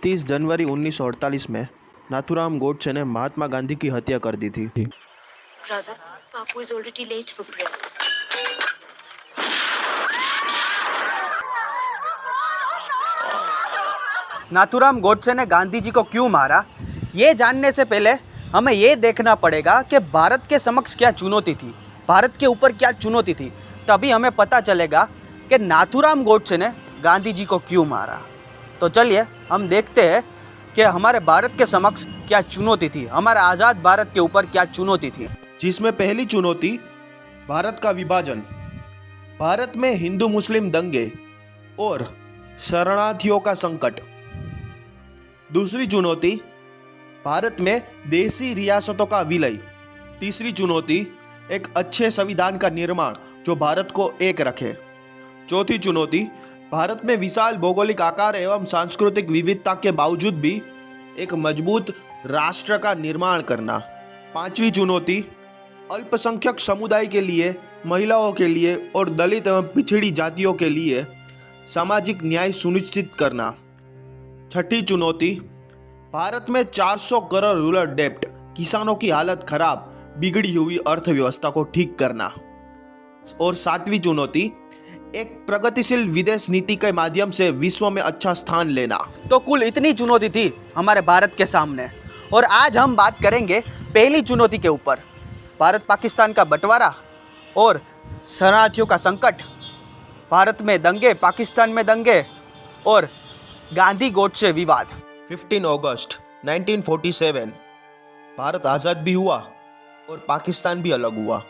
30 जनवरी 1948 में नाथूराम गोडसे ने महात्मा गांधी की हत्या कर दी थी। Brother, Papu is already late for prayers. Nathuram Godse ने गांधी जी को क्यों मारा, ये जानने से पहले हमें ये देखना पड़ेगा कि भारत के समक्ष क्या चुनौती थी, भारत के ऊपर क्या चुनौती थी। तभी हमें पता चलेगा कि नाथूराम गोडसे ने गांधी जी को क्यों मारा। तो चलिए हम देखते हैं कि हमारे भारत के समक्ष क्या चुनौती थी, हमारे आज़ाद भारत के ऊपर क्या चुनौती थी। जिसमें पहली चुनौती भारत का विभाजन, भारत में हिंदू मुस्लिम दंगे और शरणार्थियों का संकट। दूसरी चुनौती भारत में देसी रियासतों का विलय। तीसरी चुनौती एक अच्छे संविधान का निर्माण जो भारत को एक रखे। चौथी चुनौती भारत में विशाल भौगोलिक आकार एवं सांस्कृतिक विविधता के बावजूद भी एक मजबूत राष्ट्र का निर्माण करना। पांचवी चुनौती अल्पसंख्यक समुदाय के लिए, महिलाओं के लिए और दलित एवं पिछड़ी जातियों के लिए सामाजिक न्याय सुनिश्चित करना। छठी चुनौती भारत में 400 करोड़ रूरल डेप्ट, किसानों की हालत खराब, बिगड़ी हुई अर्थव्यवस्था को ठीक करना। और सातवीं चुनौती एक प्रगतिशील विदेश नीति के माध्यम से विश्व में अच्छा स्थान लेना। तो कुल इतनी चुनौती थी हमारे भारत के सामने। और आज हम बात करेंगे पहली चुनौती के ऊपर, भारत पाकिस्तान का बंटवारा और शरणार्थियों का संकट, भारत में दंगे, पाकिस्तान में दंगे और गांधी गोडसे विवाद। 15 अगस्त 1947 भारत आज़ाद भी हुआ और पाकिस्तान भी अलग हुआ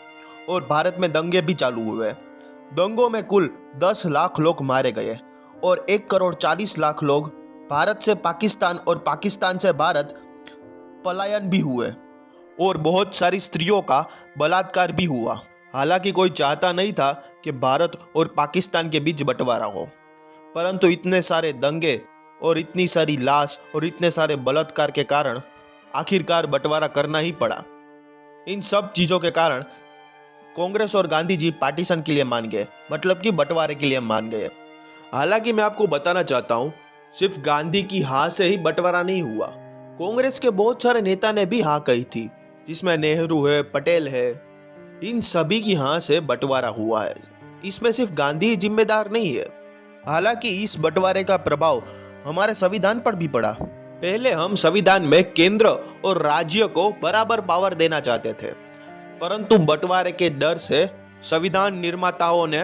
और भारत में दंगे भी चालू हुए। दंगों में कुल 10 लाख लोग मारे गए और 1 करोड़ 40 लाख लोग भारत से पाकिस्तान और पाकिस्तान से भारत पलायन भी हुए और बहुत सारी स्त्रियों का बलात्कार भी हुआ। हालांकि कोई चाहता नहीं था कि भारत और पाकिस्तान के बीच बंटवारा हो, परंतु इतने सारे दंगे और इतनी सारी लाश और इतने सारे बलात्कार के कारण आखिरकार बंटवारा करना ही पड़ा। इन सब चीज़ों के कारण कांग्रेस और गांधी जी पार्टीशन के लिए मान गए, मतलब कि बंटवारे के लिए मान गए। हालांकि मैं आपको बताना चाहता हूं, सिर्फ गांधी की हाँ से ही बंटवारा नहीं हुआ, कांग्रेस के बहुत सारे नेता ने भी हाँ कही थी, जिसमें नेहरू है, पटेल है, इन सभी की हाँ से बंटवारा हुआ है। इसमें सिर्फ गांधी ही जिम्मेदार नहीं है। हालांकि इस बंटवारे का प्रभाव हमारे संविधान पर भी पड़ा। पहले हम संविधान में केंद्र और राज्य को बराबर पावर देना चाहते थे, परंतु बंटवारे के डर से संविधान निर्माताओं ने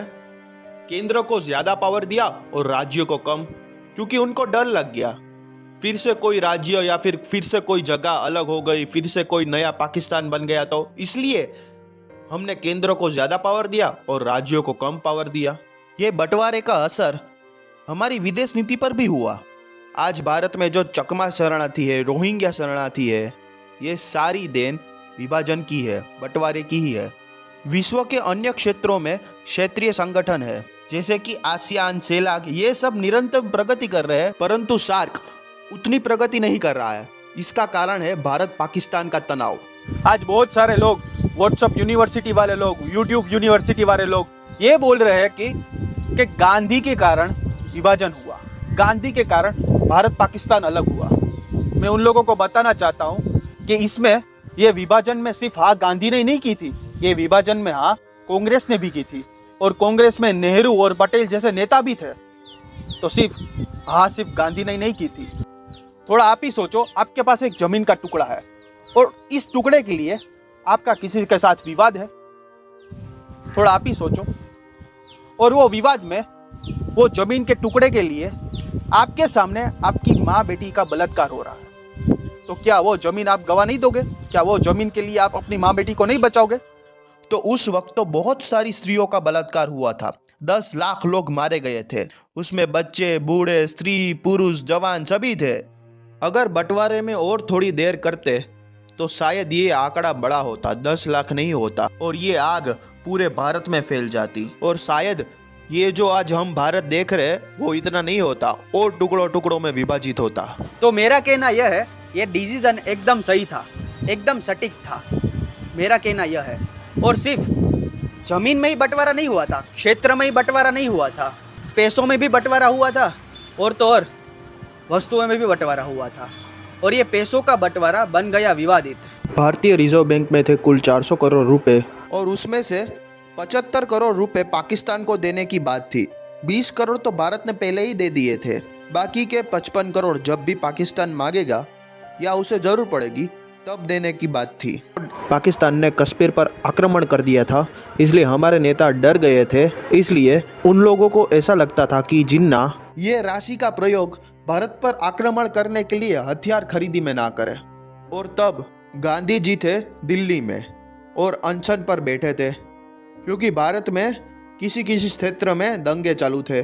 केंद्र को ज्यादा पावर दिया और राज्य को कम, क्योंकि उनको डर लग गया फिर से कोई राज्य या फिर से कोई जगह अलग हो गई, फिर से कोई नया पाकिस्तान बन गया। तो इसलिए हमने केंद्र को ज्यादा पावर दिया और राज्यों को कम पावर दिया। ये बंटवारे का असर हमारी विदेश नीति पर भी हुआ। आज भारत में जो चकमा शरणार्थी है, रोहिंग्या शरणार्थी है, ये सारी देन विभाजन की है, बंटवारे की ही है। विश्व के अन्य क्षेत्रों में क्षेत्रीय संगठन है, जैसे कि आसियान, सेलाक, ये सब निरंतर प्रगति कर रहे हैं, परंतु सार्क उतनी प्रगति नहीं कर रहा है। इसका कारण है भारत पाकिस्तान का तनाव। आज बहुत सारे लोग, व्हाट्सएप यूनिवर्सिटी वाले लोग, यूट्यूब यूनिवर्सिटी वाले लोग ये बोल रहे हैं कि गांधी के कारण विभाजन हुआ, गांधी के कारण भारत पाकिस्तान अलग हुआ। मैं उन लोगों को बताना चाहता हूँ कि इसमें ये विभाजन में सिर्फ हाँ गांधी ने नहीं की थी, ये विभाजन में हाँ कांग्रेस ने भी की थी और कांग्रेस में नेहरू और पटेल जैसे नेता भी थे। तो सिर्फ गांधी ने नहीं की थी। थोड़ा आप ही सोचो, आपके पास एक जमीन का टुकड़ा है और इस टुकड़े के लिए आपका किसी के साथ विवाद है। थोड़ा आप ही सोचो, और वो विवाद में वो जमीन के टुकड़े के लिए आपके सामने आपकी माँ बेटी का बलात्कार हो रहा है, तो क्या वो जमीन आप गवा नहीं दोगे? क्या वो जमीन के लिए आप अपनी माँ बेटी को नहीं बचाओगे? तो उस वक्त तो बहुत सारी स्त्रियों का बलात्कार हुआ था, 10 लाख लोग मारे गए थे, उसमें बच्चे, बूढ़े, स्त्री, पुरुष, जवान सभी थे। अगर बंटवारे में और थोड़ी देर करते तो शायद ये आंकड़ा बड़ा होता, 10 लाख नहीं होता, और ये आग पूरे भारत में फैल जाती, और शायद ये जो आज हम भारत देख रहे हैं वो इतना नहीं होता और टुकड़ों टुकड़ों में विभाजित होता। तो मेरा कहना यह है, ये डिसीजन एकदम सही था, एकदम सटीक था। मेरा कहना यह है, और सिर्फ जमीन में ही बंटवारा नहीं हुआ था, क्षेत्र में ही बंटवारा नहीं हुआ था, पैसों में भी बंटवारा हुआ था, और तो और वस्तुओं में भी बंटवारा हुआ था और ये पैसों का बंटवारा बन गया विवादित। भारतीय रिजर्व बैंक में थे कुल 400 करोड़ रुपए और उसमें से 75 करोड़ रुपए पाकिस्तान को देने की बात थी। 20 करोड़ तो भारत ने पहले ही दे दिए थे। बाकी के 55 करोड़ जब भी पाकिस्तान मांगेगा या उसे जरूर पड़ेगी तब देने की बात थी। पाकिस्तान ने कश्मीर पर आक्रमण कर दिया था, इसलिए हमारे नेता डर गए थे। इसलिए उन लोगों को ऐसा लगता था कि जिन्ना ये राशि का प्रयोग भारत पर आक्रमण करने के लिए हथियार खरीदी में ना करे। और तब गांधी जी थे दिल्ली में और अनशन पर बैठे थे, क्योंकि भारत में किसी किसी क्षेत्र में दंगे चालू थे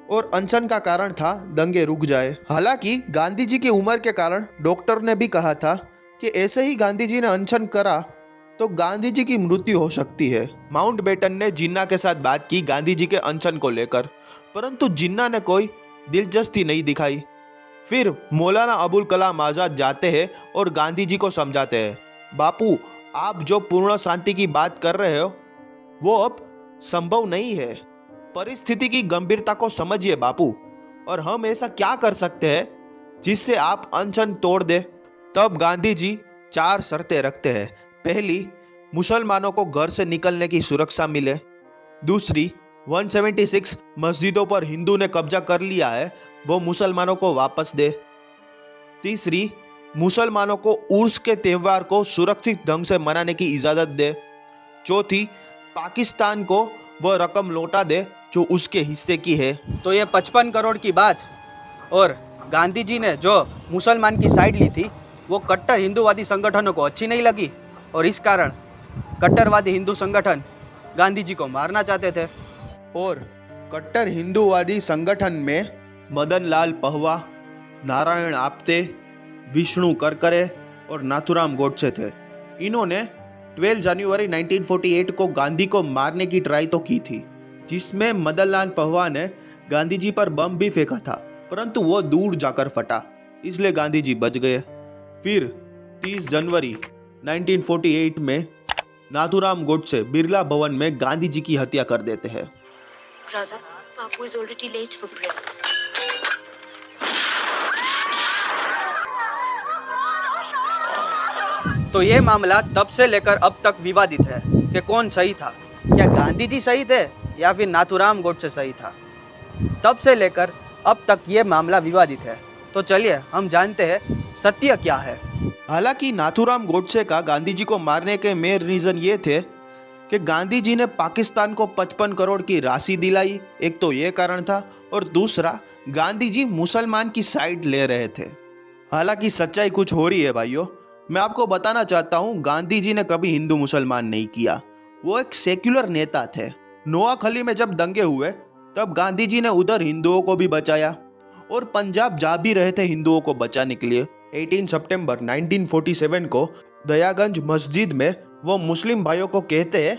और अनशन का कारण था दंगे रुक जाए। हालांकि गांधी जी की उम्र के कारण डॉक्टर ने भी कहा था कि ऐसे ही गांधी जी ने अनशन करा तो गांधी जी की मृत्यु हो सकती है। माउंटबेटन ने जिन्ना के साथ बात की गांधी जी के अनशन को लेकर, परंतु जिन्ना ने कोई दिलचस्पी नहीं दिखाई। फिर मौलाना अबुल कलाम आज़ाद जाते हैं और गांधी जी को समझाते हैं, बापू आप जो पूर्ण शांति की बात कर रहे हो वो अब संभव नहीं है। परिस्थिति की गंभीरता को समझिए बापू, और हम ऐसा क्या कर सकते हैं जिससे आप अनशन तोड़ दे। तब गांधी जी 4 शर्तें रखते हैं। पहली, मुसलमानों को घर से निकलने की सुरक्षा मिले। दूसरी, 176 मस्जिदों पर हिंदू ने कब्जा कर लिया है वो मुसलमानों को वापस दे। तीसरी, मुसलमानों को उर्स के त्यौहार को सुरक्षित ढंग से मनाने की इजाज़त दे। चौथी, पाकिस्तान को वह रकम लौटा दे जो उसके हिस्से की है। तो ये 55 करोड़ की बात और गांधी जी ने जो मुसलमान की साइड ली थी वो कट्टर हिंदूवादी संगठनों को अच्छी नहीं लगी और इस कारण कट्टरवादी हिंदू संगठन गांधी जी को मारना चाहते थे। और कट्टर हिंदूवादी संगठन में मदन लाल पहवा, नारायण आप्टे, विष्णु करकरे और नाथुराम गोडसे थे। इन्होंने 12 जनवरी 1948 को गांधी को मारने की ट्राई तो की थी, जिसमें मदन लाल पहवा ने गांधी जी पर बम भी फेंका था, परंतु वो दूर जाकर फटा, इसलिए गांधी जी बच गए। फिर 30 जनवरी 1948 में नाथुराम गोडसे बिरला भवन में गांधी जी की हत्या कर देते हैं। Brother, Papu is already late for prayers. तो ये मामला तब से लेकर अब तक विवादित है कि कौन सही था, क्या गांधी जी सही थे या फिर नाथुराम गोडसे सही था। तब से लेकर अब तक ये मामला विवादित है। तो चलिए हम जानते हैं सत्य क्या है। हालांकि नाथुराम गोडसे का गांधी जी को मारने के मेन रीजन ये थे कि गांधी जी ने पाकिस्तान को 55 करोड़ की राशि दिलाई, एक तो ये कारण था, और दूसरा गांधी जी मुसलमान की साइड ले रहे थे। हालांकि सच्चाई कुछ हो रही है भाइयों। मैं आपको बताना चाहता हूँ, गांधी जी ने कभी हिंदू मुसलमान नहीं किया, वो एक सेक्युलर नेता थे। नोआखली में जब दंगे हुए तब गांधी जी ने उधर हिंदुओं को भी बचाया और पंजाब जा भी रहे थे हिंदुओं को बचाने के लिए। 18 सितंबर 1947 को दयागंज मस्जिद में वो मुस्लिम भाइयों को कहते हैं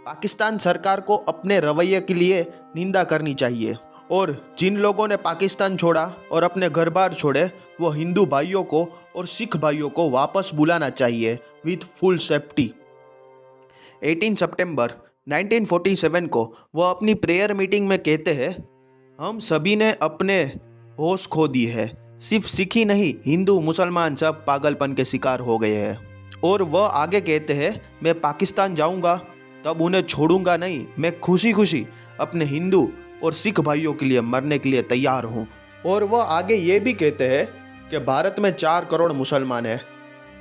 पाकिस्तान सरकार को अपने रवैये के लिए निंदा करनी चाहिए और जिन लोगों ने पाकिस्तान छोड़ा और अपने घर बार छोड़े वो हिंदू भाइयों को और सिख भाइयों को वापस बुलाना चाहिए विथ फुल सेफ्टी। 18 सितंबर 1947 को वो अपनी प्रेयर मीटिंग में कहते हैं, हम सभी ने अपने होश खो दी है, सिर्फ सिख ही नहीं हिंदू मुसलमान सब पागलपन के शिकार हो गए हैं। और वह आगे कहते हैं, मैं पाकिस्तान जाऊंगा तब उन्हें छोड़ूंगा नहीं, मैं खुशी खुशी अपने हिंदू और सिख भाइयों के लिए मरने के लिए तैयार हूँ। और वह आगे ये भी कहते हैं कि भारत में 4 करोड़ मुसलमान हैं।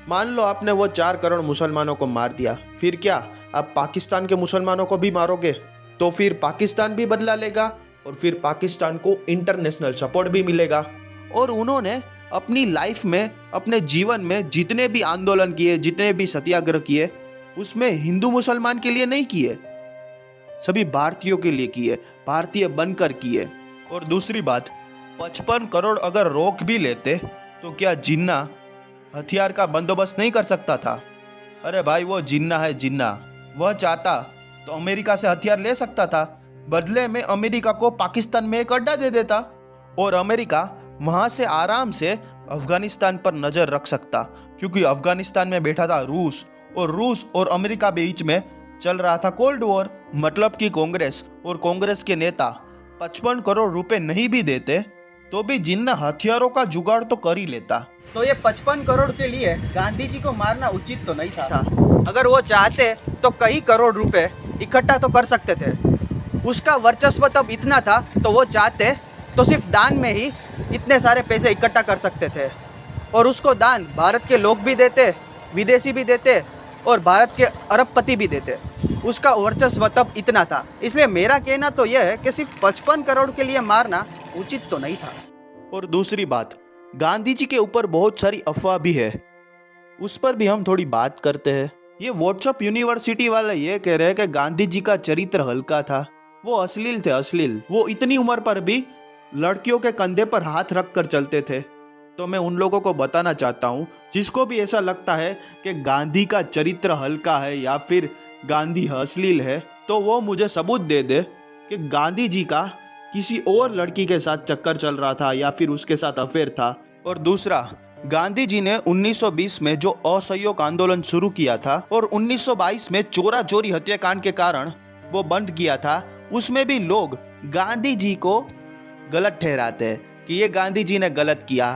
मान लो आपने वो 4 करोड़ मुसलमानों को मार दिया, फिर क्या आप पाकिस्तान के मुसलमानों को भी मारोगे? तो फिर पाकिस्तान भी बदला लेगा और फिर पाकिस्तान को इंटरनेशनल सपोर्ट भी मिलेगा। और उन्होंने अपनी लाइफ में, अपने जीवन में जितने भी आंदोलन किए, जितने भी सत्याग्रह किए, उसमें हिंदू मुसलमान के लिए नहीं किए, सभी भारतीयों के लिए किए, भारतीय बनकर किए। और दूसरी बात, 55 करोड़ अगर रोक भी लेते तो क्या जिन्ना हथियार का बंदोबस्त नहीं कर सकता था? अरे भाई वो जिन्ना है जिन्ना, वह चाहता तो अमेरिका से हथियार ले सकता था, बदले में अमेरिका को पाकिस्तान में एक अड्डा दे देता और अमेरिका वहाँ से आराम से अफगानिस्तान पर नज़र रख सकता, क्योंकि अफगानिस्तान में बैठा था रूस और अमेरिका बीच में चल रहा था कोल्ड वॉर। मतलब कि कांग्रेस और कांग्रेस के नेता 55 करोड़ रुपए नहीं भी देते तो भी जिन्ना हथियारों का जुगाड़ तो कर ही लेता। तो ये 55 करोड़ के लिए गांधी जी को मारना उचित तो नहीं था। अगर वो चाहते तो कई करोड़ रुपए इकट्ठा तो कर सकते थे। उसका वर्चस्व तब इतना था तो वो चाहते तो सिर्फ दान में ही इतने सारे पैसे इकट्ठा कर सकते थे, और उसको दान भारत के लोग भी देते, विदेशी भी देते और भारत के अरबपति भी देते। उसका वर्चस्व तब इतना था। इसलिए मेरा कहना तो यह है कि सिर्फ 55 करोड़ के लिए मारना उचित तो नहीं था। और दूसरी बात, गांधी जी के ऊपर बहुत सारी अफवाह भी है, उस पर भी हम थोड़ी बात करते हैं। ये व्हाट्सएप यूनिवर्सिटी वाले ये कह रहे हैं कि गांधी जी का चरित्र हल्का था, वो अश्लील थे, अश्लील। वो इतनी उम्र पर भी लड़कियों के कंधे पर हाथ रख कर चलते थे। तो मैं उन लोगों को बताना चाहता हूँ जिसको भी ऐसा लगता है कि गांधी का चरित्र हल्का है या फिर गांधी अश्लील है, तो वो मुझे सबूत दे दे कि गांधी जी का किसी और लड़की के साथ चक्कर चल रहा था या फिर उसके साथ अफेयर था। और दूसरा, गांधी जी ने 1920 में जो असहयोग आंदोलन शुरू किया था और 1922 में चोरा चोरी हत्याकांड के कारण वो बंद किया था, उसमें भी लोग गांधी जी को गलत ठहराते हैं कि ये गांधी जी ने गलत किया।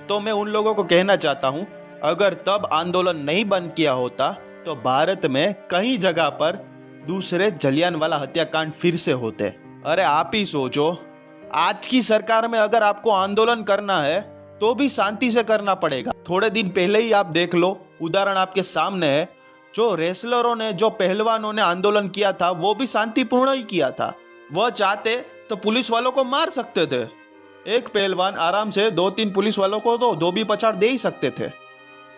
तो मैं उन लोगों को कहना चाहता हूँ, अगर तब आंदोलन नहीं बंद किया होता तो भारत में कई जगह पर दूसरे जलियांवाला हत्याकांड फिर से होते। अरे आप ही सोचो, आज की सरकार में अगर आपको आंदोलन करना है तो भी शांति से करना पड़ेगा। थोड़े दिन पहले ही आप देख लो, उदाहरण आपके सामने है, जो रेसलरों ने, जो पहलवानों ने आंदोलन किया था वो भी शांतिपूर्ण ही किया था। वह चाहते तो पुलिस वालों को मार सकते थे। एक पहलवान आराम से 2-3 पुलिस वालों को तो धोबी पछाड़ दे ही सकते थे,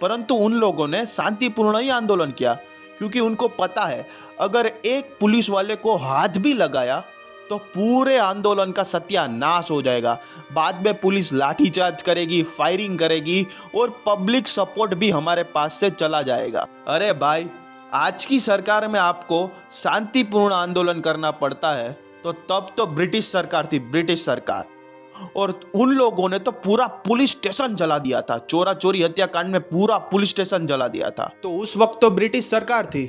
परंतु उन लोगों ने शांतिपूर्ण ही आंदोलन किया, क्योंकि उनको पता है अगर एक पुलिस वाले को हाथ भी लगाया तो पूरे आंदोलन का सत्यानाश हो जाएगा। बाद में पुलिस लाठीचार्ज करेगी, फायरिंग करेगी और पब्लिक सपोर्ट भी हमारे पास से चला जाएगा। अरे भाई, आज की सरकार में आपको शांतिपूर्ण आंदोलन करना पड़ता है तो तब तो ब्रिटिश सरकार थी, ब्रिटिश सरकार, और उन लोगों ने तो पूरा पुलिस स्टेशन जला दिया था। चोरा चोरी हत्याकांड में पूरा पुलिस स्टेशन जला दिया था। तो उस वक्त तो ब्रिटिश सरकार थी,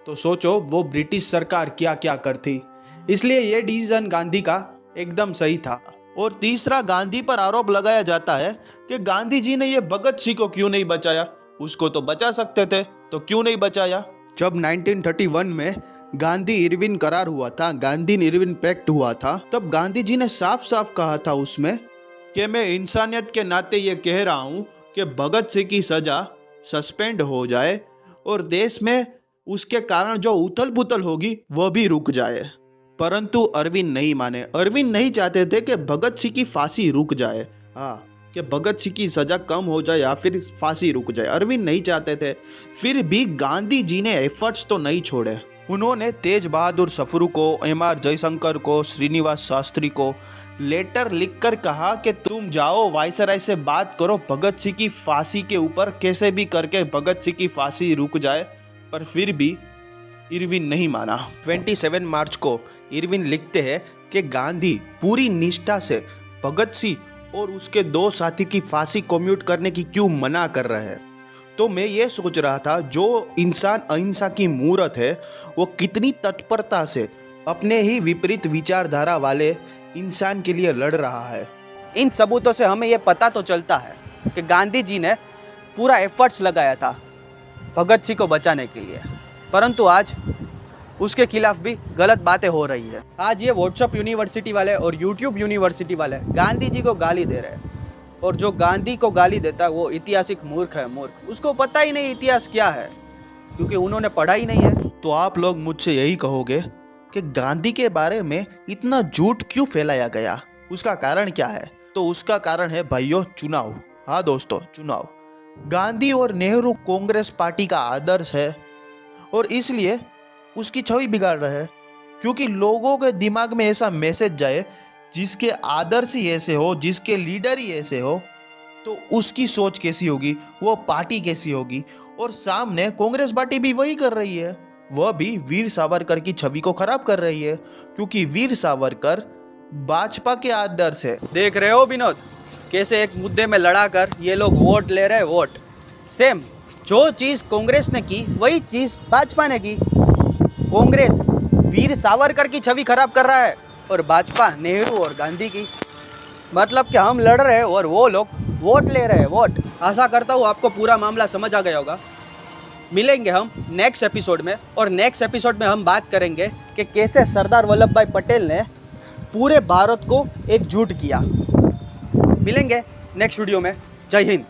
तो सोचो वो ब्रिटिश सरकार क्या क्या करती। इसलिए ये डिसीजन गांधी का एकदम सही था। और तीसरा, गांधी पर आरोप लगाया जाता है कि गांधी जी ने ये भगत सिंह को क्यों नहीं बचाया। उसको तो बचा सकते थे, तो क्यों नहीं बचाया। जब 1931 में गांधी इरविन करार हुआ था, गांधी इरविन पैक्ट हुआ था, तब गांधी जी ने साफ साफ कहा था उसमें कि मैं इंसानियत के नाते ये कह रहा हूँ कि भगत सिंह की सजा सस्पेंड हो जाए और देश में उसके कारण जो उथल पुथल होगी वह भी रुक जाए। परंतु अरविंद नहीं माने। अरविंद नहीं चाहते थे कि भगत सिंह की फांसी रुक जाए, हाँ, कि भगत सिंह की सजा कम हो जाए या फिर फांसी रुक जाए। अरविंद नहीं चाहते थे। फिर भी गांधी जी ने एफर्ट्स तो नहीं छोड़े। उन्होंने तेज बहादुर सफरू को, एम.आर. जयशंकर को, श्रीनिवास शास्त्री को लेटर लिखकर कहा कि तुम जाओ वायसराय से बात करो, भगत सिंह की फांसी के ऊपर कैसे भी करके भगत सिंह की फांसी रुक जाए। पर फिर भी इरविन नहीं माना। 27 मार्च को इरविन लिखते हैं कि गांधी पूरी निष्ठा से भगत सिंह और उसके 2 साथी की फांसी कम्यूट करने की क्यों मना कर रहे हैं। तो मैं ये सोच रहा था, जो इंसान अहिंसा की मूर्त है वो कितनी तत्परता से अपने ही विपरीत विचारधारा वाले इंसान के लिए लड़ रहा है। इन सबूतों से हमें ये पता तो चलता है कि गांधी जी ने पूरा एफर्ट्स लगाया था भगत सिंह को बचाने के लिए, परंतु आज उसके खिलाफ भी गलत बातें हो रही है। आज ये व्हाट्सएप यूनिवर्सिटी वाले और यूट्यूब यूनिवर्सिटी वाले गांधी जी को गाली दे रहे हैं, और जो गांधी को गाली देता है वो ऐतिहासिक मूर्ख है, मूर्ख। उसको पता ही नहीं इतिहास क्या है, क्योंकि उन्होंने पढ़ा ही नहीं है। तो आप लोग मुझसे यही कहोगे कि गांधी के बारे में इतना झूठ क्यों फैलाया गया, उसका कारण क्या है। तो उसका कारण है भाइयों, चुनाव। हाँ दोस्तों, चुनाव। गांधी और नेहरू कांग्रेस पार्टी का आदर्श है और इसलिए उसकी छवि बिगाड़ रहे हैं, क्योंकि लोगों के दिमाग में ऐसा मैसेज जाए जिसके आदर्श ही ऐसे हो, जिसके लीडर ही ऐसे हो, तो उसकी सोच कैसी होगी, वो पार्टी कैसी होगी। और सामने कांग्रेस पार्टी भी वही कर रही है, वह भी वीर सावरकर की छवि को खराब कर रही है, क्योंकि वीर सावरकर भाजपा के आदर्श है। देख रहे हो विनोद, कैसे एक मुद्दे में लड़ाकर ये लोग वोट ले रहे हैं। वोट सेम जो चीज़ कांग्रेस ने की वही चीज़ भाजपा ने की। कांग्रेस वीर सावरकर की छवि खराब कर रहा है और भाजपा नेहरू और गांधी की। मतलब कि हम लड़ रहे हैं और वो लोग वोट ले रहे हैं, वोट। आशा करता हूँ आपको पूरा मामला समझ आ गया होगा। मिलेंगे हम नेक्स्ट एपिसोड में, और नेक्स्ट एपिसोड में हम बात करेंगे कि कैसे सरदार वल्लभ भाई पटेल ने पूरे भारत को एकजुट किया। मिलेंगे नेक्स्ट वीडियो में। जय हिंद।